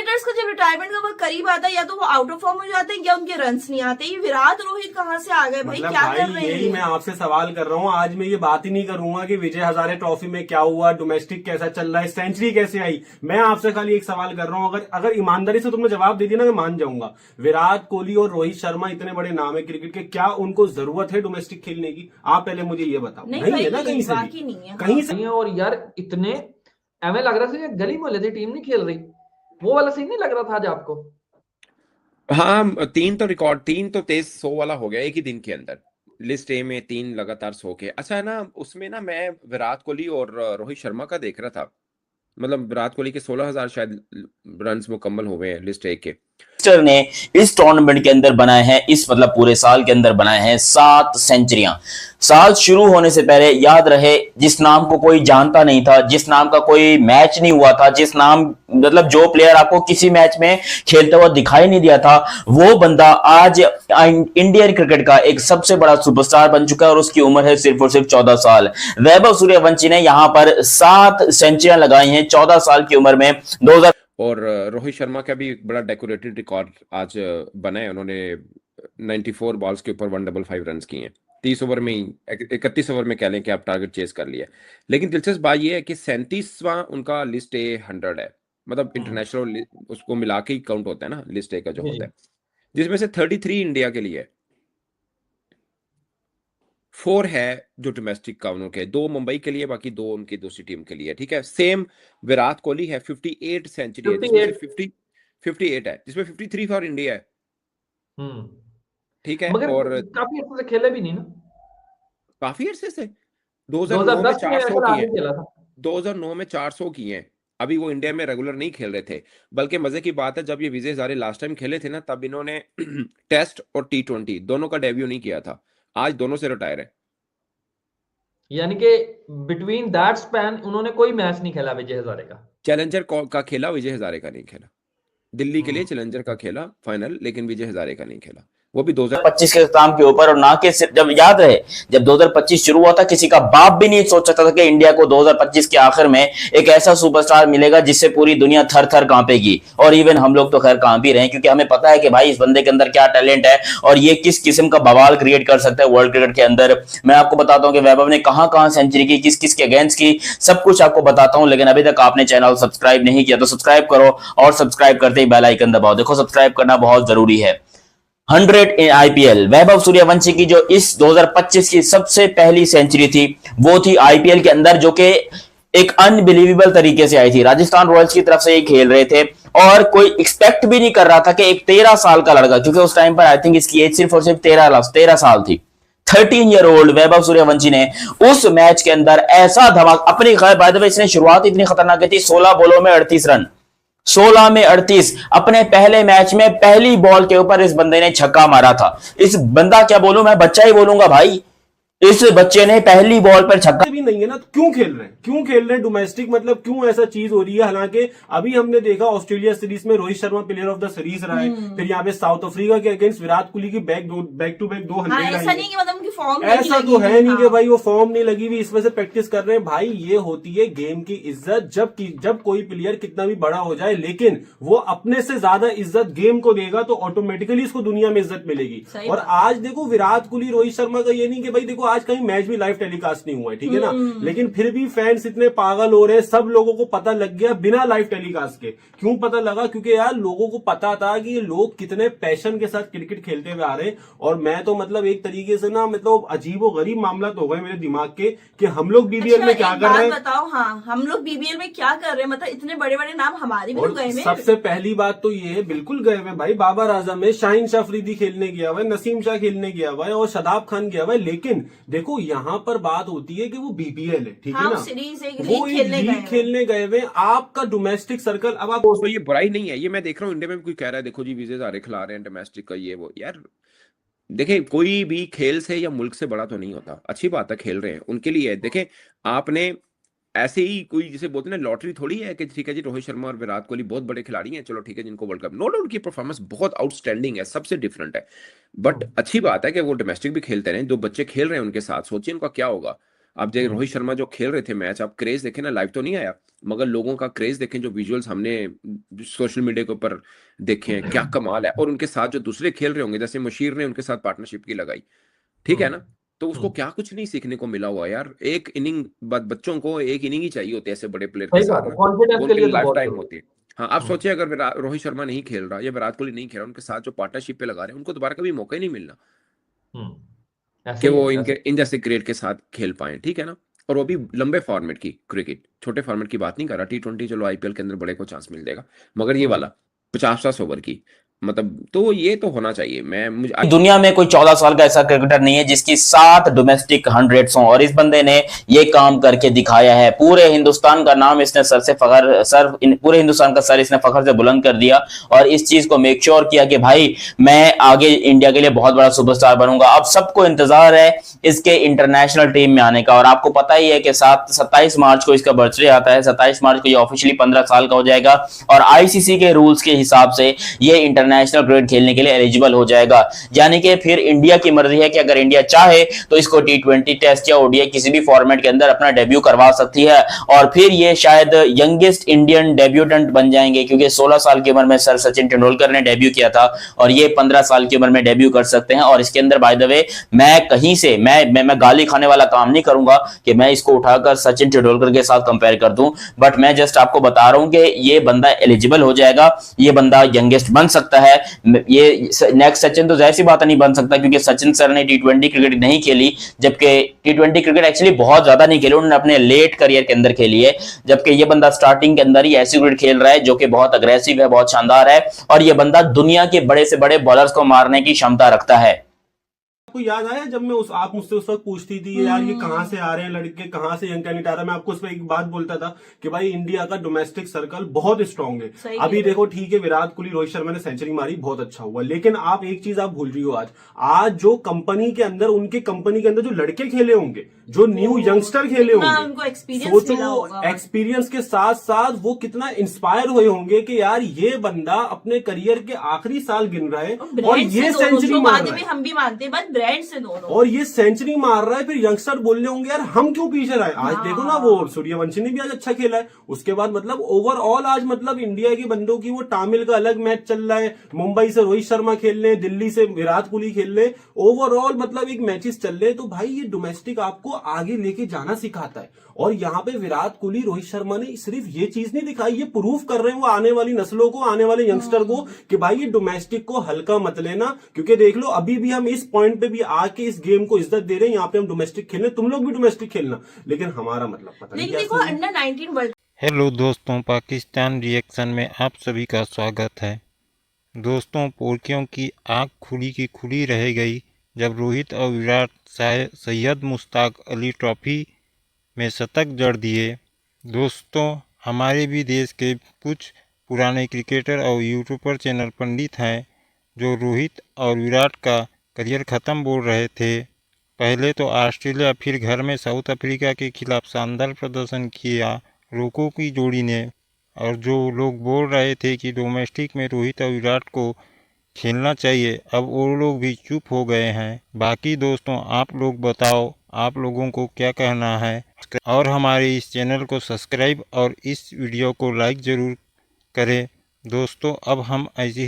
Cricketers का जब retirement का वक्त करीब आता है या तो वो आउट ऑफ फॉर्म हो जाते हैं या उनके रन्स नहीं आते। ये विराट रोहित कहाँ से आ गए भाई, मतलब क्या भाई कर रहे यही हैं? मैं आपसे सवाल कर रहा हूँ। आज मैं ये बात ही नहीं करूंगा कि विजय हजारे ट्रॉफी में क्या हुआ, डोमेस्टिक कैसा चल रहा है, सेंचुरी कैसे आई। मैं आपसे खाली एक सवाल कर रहा हूँ, अगर ईमानदारी से तुमने जवाब दे दिया ना, मैं मान जाऊंगा। विराट कोहली और रोहित शर्मा इतने बड़े नाम है क्रिकेट के, क्या उनको जरूरत है डोमेस्टिक खेलने की? आप पहले मुझे ये बताओ। नहीं भाई है ना, कहीं से वाकई भी, नहीं है। कहीं से। नहीं है। और यार इतने एमए लग रहा था गली मोहल्ले की टीम नहीं खेल रही, वो वाला सीन नहीं लग रहा था आज आपको? हाँ, तीन तो तेज 100 वाला हो गया एक ही दिन के अंदर। लिस्ट ए में 3 लगातार 100 के। अच्छा है ना, उसमें ना मैं विराट कोहली और रोहित शर्मा का देख रहा था। मतलब विराट कोहली के 16,000 शायद रन मुकम्मल हो गए हैं लिस्ट ए के। ने इस टूर्नामेंट के अंदर बनाए हैं, इस मतलब पूरे साल के अंदर बनाए हैं 7 सेंचुरियां। साल शुरू होने से पहले याद रहे, जिस नाम को कोई जानता नहीं था, जिस नाम का कोई मैच नहीं हुआ था, जिस नाम मतलब जो प्लेयर आपको किसी मैच में खेलते हुआ दिखाई नहीं दिया था, वो बंदा आज इंडियन क्रिकेट का एक सबसे बड़ा सुपरस्टार बन चुका है और उसकी उम्र है सिर्फ और सिर्फ 14 साल। वैभव सूर्यवंशी ने यहां पर 7 सेंचुरियां लगाई हैं 14 साल की उम्र में। 2000 और रोहित शर्मा का भी एक बड़ा डेकोरेटेड रिकॉर्ड आज बना है। उन्होंने 94 बॉल्स के ऊपर 155 रन किए हैं 30 ओवर में ही, 31 ओवर में कह लें कि आप टारगेट चेस कर लिया। लेकिन दिलचस्प बात यह है कि 37वां उनका लिस्ट ए 100 है। मतलब इंटरनेशनल उसको मिला के ही काउंट होता है ना, लिस्ट ए का जो होता है, जिसमें से 33 इंडिया के लिए, 4 है जो डोमेस्टिक का उनके, 2 मुंबई के लिए, बाकी 2 उनकी दूसरी टीम के लिए। ठीक है, सेम विराट कोहली है 58 सेंचुरी है, जिसमें से 58 है, जिसमें 53 फॉर इंडिया है। ठीक है, मगर और काफी अच्छे से खेले भी नहीं ना, काफी अरसे से 2009 में 2010 में 400 अगर किए आगे हैं, खेला था। 2009 में 400 किए हैं। अभी वो इंडिया में रेगुलर नहीं खेल रहे थे। बल्कि मजे की बात है, जब ये विजय हजारे लास्ट टाइम खेले थे ना, तब इन्होंने टेस्ट और T20 दोनों का डेब्यू नहीं किया था। आज दोनों से रिटायर है। यानी कि बिटवीन दैट स्पैन उन्होंने कोई मैच नहीं खेला विजय हजारे का। चैलेंजर का खेला, विजय हजारे का नहीं खेला। दिल्ली के लिए चैलेंजर का खेला फाइनल, लेकिन विजय हजारे का नहीं खेला, वो भी 2025 के इख्तिताम के ऊपर। और ना कि सिर्फ, जब याद रहे जब 2025 शुरू हुआ था, किसी का बाप भी नहीं सोच सकता था कि इंडिया को 2025 के आखिर में एक ऐसा सुपरस्टार मिलेगा जिससे पूरी दुनिया थर थर कांपेगी। और इवन हम लोग तो खैर कांप ही रहे हैं, क्योंकि हमें पता है कि भाई इस बंदे के अंदर क्या टैलेंट है और ये किस किस्म का बवाल क्रिएट कर सकता है वर्ल्ड क्रिकेट के अंदर। मैं आपको बताता हूं कि वैभव ने कहां कहां सेंचुरी की, किस किस के अगेंस्ट की, सब कुछ आपको बताता हूं। लेकिन अभी तक आपने चैनल सब्सक्राइब नहीं किया तो सब्सक्राइब करो, और सब्सक्राइब करते ही बेल आइकन दबाओ। देखो, सब्सक्राइब करना बहुत जरूरी है। 100 इन आईपीएल, वैभव सूर्यवंशी की जो इस 2025 की सबसे पहली सेंचुरी थी, वो थी आईपीएल के अंदर, जो कि एक अनबिलीवेबल तरीके से आई थी। राजस्थान रॉयल्स की तरफ से ये खेल रहे थे और कोई एक्सपेक्ट भी नहीं कर रहा था कि एक 13 साल का लड़का, क्योंकि उस टाइम पर आई थिंक इसकी एज सिर्फ और सिर्फ 13 साल थी, 13 ईयर ओल्ड वैभव सूर्यवंशी ने उस मैच के अंदर ऐसा धमाका अपनी, बाय द वे इसने शुरुआत इतनी खतरनाक की थी, 16 बॉलों में 38 रन, 16 में 38। अपने पहले मैच में पहली बॉल के ऊपर इस बंदे ने छक्का मारा था। इस बंदा, क्या बोलूं मैं, बच्चा ही बोलूंगा भाई, इस बच्चे ने पहली बॉल पर छक्का भी नहीं है ना, तो क्यों खेल रहे हैं, क्यों खेल रहे हैं डोमेस्टिक? मतलब क्यों ऐसा चीज हो रही है? हालांकि अभी हमने देखा ऑस्ट्रेलिया सीरीज में Rohit Sharma player of the series रहा है, फिर यहाँ पे साउथ अफ्रीका के अगेंस्ट विराट कोहली की बैक टू बैक 200 ऐसा नहीं कि मतलब उनकी फॉर्म ऐसा तो है नहीं कि भाई वो फॉर्म नहीं लगी हुई, इसमें से प्रैक्टिस कर रहे हैं। भाई ये होती है गेम की इज्जत, जब कोई प्लेयर कितना भी बड़ा हो जाए, लेकिन वो अपने से ज्यादा इज्जत गेम को देगा तो ऑटोमेटिकली उसको दुनिया में इज्जत मिलेगी। और आज देखो विराट कोहली, रोहित शर्मा का ये नहीं कि भाई देखो आज कहीं मैच भी टेलीकास्ट नहीं हुआ है, ठीक है ना, लेकिन फिर भी फैंस इतने पागल हो रहे हैं। सब लोगों को पता लग गया बिना लाइव टेलीकास्ट के। क्यों पता लगा? क्योंकि यार लोगों को पता था कि ये लोग कितने पैशन के साथ क्रिकेट खेलते हुए आ रहे हैं। और मैं तो मतलब एक तरीके से ना, मतलब अजीबो गरीब मामला तो हो गए मेरे दिमाग के कि हम लोग बीबीएल में क्या कर रहे हैं। बताओ, हाँ हम लोग बीबीएल में क्या कर रहे हैं? मतलब इतने बड़े बड़े नाम हमारे भी तो गए हैं। सबसे पहली बात तो ये है, बिल्कुल गए हुए भाई। बाबर आजम है, शाहीन शाह अफरीदी खेलने गया हुआ है, नसीम शाह खेलने गया हुआ है और शादाब खान गया हुआ है। लेकिन देखो यहाँ पर बात होती है कि वो बीपीएल है, ठीक है ना, वो लीग खेलने गए हुए। आपका डोमेस्टिक सर्कल, अब आप तो ये बुराई नहीं है। ये मैं देख रहा हूँ इंडिया में भी कोई कह रहा है देखो जी विजय हजारे खिला रहे हैं डोमेस्टिक का, ये वो। यार देखें, कोई भी खेल से या मुल्क से बड़ा तो नहीं होता। अच्छी बात है खेल रहे हैं, उनके लिए। देखें, आपने ऐसे ही कोई जिसे बोलते हैं लॉटरी थोड़ी है कि ठीक है जी रोहित शर्मा और विराट कोहली बहुत बड़े खिलाड़ी हैं, चलो ठीक है जिनको वर्ल्ड कप, नो डाउट की परफॉर्मेंस बहुत आउटस्टैंडिंग है, सबसे डिफरेंट है। बट अच्छी बात है कि वो डोमेस्टिक भी खेलते रहे। जो बच्चे खेल रहे हैं उनके साथ, सोचिए उनका क्या होगा। आप जो रोहित शर्मा जो खेल रहे थे मैच, आप क्रेज देखें ना, लाइव तो नहीं आया, मगर लोगों का क्रेज देखें, जो विजुअल्स हमने सोशल मीडिया के ऊपर देखे हैं, क्या कमाल है। और उनके साथ जो दूसरे खेल रहे होंगे, जैसे मशीर ने उनके साथ पार्टनरशिप की लगाई, ठीक है ना, तो उसको क्या कुछ नहीं सीखने को मिला हुआ यार। एक इनिंग, बच्चों को एक इनिंग ही चाहिए होती है ऐसे बड़े प्लेयर के सही बात साथ है, ना, कॉन्फिडेंस वो के उनके लिए लिए तो लाइफ बहुत टाइम जरूरी होती है। हाँ, आप सोचिए अगर रोहित शर्मा नहीं खेल रहा या विराट कोहली नहीं खेल रहा, उनके साथ जो पार्टनरशिप पे लगा रहे हैं, उनको दोबारा कभी मौका ही नहीं मिलना ऐसे कि ही वो है, इनके इन जैसे ग्रेड के साथ खेल पाए, ठीक है ना। और वो भी लंबे फॉर्मेट की क्रिकेट, छोटे फॉर्मेट की बात नहीं कर रहा। T20 चलो आईपीएल के अंदर बड़े को चांस मिल जाएगा, मगर ये वाला 50 ओवर की, मतलब तो ये तो होना चाहिए। मैं मुझे दुनिया में कोई 14 साल का ऐसा क्रिकेटर नहीं है जिसकी 7 डोमेस्टिक 100s हों, और इस बंदे ने ये काम करके दिखाया है। पूरे हिंदुस्तान का नाम इसने पूरे हिंदुस्तान का सर इसने फखर से बुलंद कर दिया, और इस चीज को मेक श्योर किया कि भाई मैं आगे इंडिया के लिए बहुत बड़ा सुपरस्टार बनूंगा। अब सबको इंतजार है इसके इंटरनेशनल टीम में आने का, और आपको पता ही है कि 27 मार्च को इसका बर्थडे आता है। 27 मार्च को ये ऑफिशियली 15 साल का हो जाएगा, और आईसीसी के रूल्स के हिसाब से ये इंटरनेशनल क्रिकेट खेलने के लिए एलिजिबल हो जाएगा। यानी कि फिर इंडिया की मर्जी है कि अगर इंडिया चाहे तो इसको T20 टेस्ट या ओडीआई किसी भी फॉर्मेट के अंदर अपना डेब्यू करवा सकती है, और फिर ये शायद यंगेस्ट इंडियन डेब्यूटेंट बन जाएंगे, क्योंकि 16 साल की उम्र में सर सचिन तेंदुलकर ने डेब्यू किया था, और ये 15 साल की उम्र में डेब्यू कर सकते हैं। और इसके अंदर बाय द वे मैं कहीं से मैं गाली खाने वाला काम नहीं करूंगा कि मैं इसको उठाकर सचिन तेंदुलकर के साथ कंपेयर कर दूं, बट मैं जस्ट आपको बता रहा हूं कि ये बंदा एलिजिबल हो जाएगा, ये बंदा यंगेस्ट बन सकता है। ये नेक्स्ट सचिन तो जाहिर सी बात नहीं बन सकता, क्योंकि सचिन सर ने T20 क्रिकेट नहीं खेली, जबकि T20 क्रिकेट एक्चुअली बहुत ज्यादा नहीं खेली, उन्होंने अपने लेट करियर के अंदर खेली है, जबकि ये बंदा स्टार्टिंग के अंदर ही ऐसी क्रिकेट खेल रहा है जो कि बहुत अग्रेसिव है, बहुत शानदार है, और ये बंदा दुनिया के बड़े से बड़े बॉलर्स को मारने की क्षमता रखता है। आपको याद आया जब मैं आप मुझसे उस वक्त पूछती थी यार ये कहां से आ रहे हैं लड़के, कहां से यंग टैलेंट आ रहा है, मैं आपको उस पर एक बात बोलता था कि भाई इंडिया का डोमेस्टिक सर्कल बहुत स्ट्रांग है। अभी देखो ठीक है, विराट कोहली रोहित शर्मा ने सेंचुरी मारी, बहुत अच्छा हुआ, लेकिन आप एक चीज आप भूल रही हो, आज जो कंपनी के अंदर उनके कंपनी के अंदर जो लड़के खेले होंगे, जो न्यू यंगस्टर खेले होंगे, सोचो एक्सपीरियंस के साथ साथ वो कितना इंस्पायर हुए होंगे कि यार ये बंदा अपने करियर के आखिरी साल गिन रहा है और ये सेंचुरी मार रहा है, हम भी मानते हैं, बस ब्रांड से दोनों, और ये सेंचुरी मार रहा है। फिर यंगस्टर बोल रहे होंगे यार हम क्यों पीछे रहे। आज देखो ना, वो सूर्यवंशी ने भी आज अच्छा खेला है। उसके बाद मतलब ओवरऑल आज मतलब इंडिया के बंदों की वो तामिल का अलग मैच चल रहा है, मुंबई से रोहित शर्मा खेल रहे, दिल्ली से विराट कोहली खेल रहे, ओवरऑल मतलब एक मैचेस चल रहे। तो भाई ये डोमेस्टिक आपको आगे लेके जाना सिखाता है, और यहाँ पे विराट कोहली रोहित शर्मा ने सिर्फ ये चीज नहीं दिखाई, ये प्रूफ कर रहे हैं वो आने वाली नस्लों को, आने वाले यंगस्टर को कि भाई ये डोमेस्टिक को हल्का मत लेना, क्योंकि देख लो अभी भी हम इस पॉइंट पे भी आके इस गेम को इज्जत दे रहे हैं। यहाँ पे हम डोमेस्टिक खेलने, तुम लोग भी डोमेस्टिक खेलना, लेकिन हमारा मतलब पता नहीं क्या। देखो अंडर 19 वर्ल्ड। हेलो दोस्तों, पाकिस्तान रिएक्शन में आप सभी का स्वागत है। दोस्तों, पोर्कियों की आंख खुली की खुली रह गई जब रोहित और विराट सैयद मुश्ताक अली ट्रॉफी में शतक जड़ दिए। दोस्तों, हमारे भी देश के कुछ पुराने क्रिकेटर और यूट्यूबर चैनल पंडित हैं जो रोहित और विराट का करियर ख़त्म बोल रहे थे। पहले तो ऑस्ट्रेलिया, फिर घर में साउथ अफ्रीका के खिलाफ शानदार प्रदर्शन किया रोको की जोड़ी ने, और जो लोग बोल रहे थे कि डोमेस्टिक में रोहित और विराट को खेलना चाहिए, अब वो लोग भी चुप हो गए हैं। बाकी दोस्तों, आप लोग बताओ, आप लोगों को क्या कहना है, और हमारे इस चैनल को सब्सक्राइब और इस वीडियो को लाइक ज़रूर करें। दोस्तों, अब हम ऐसे ही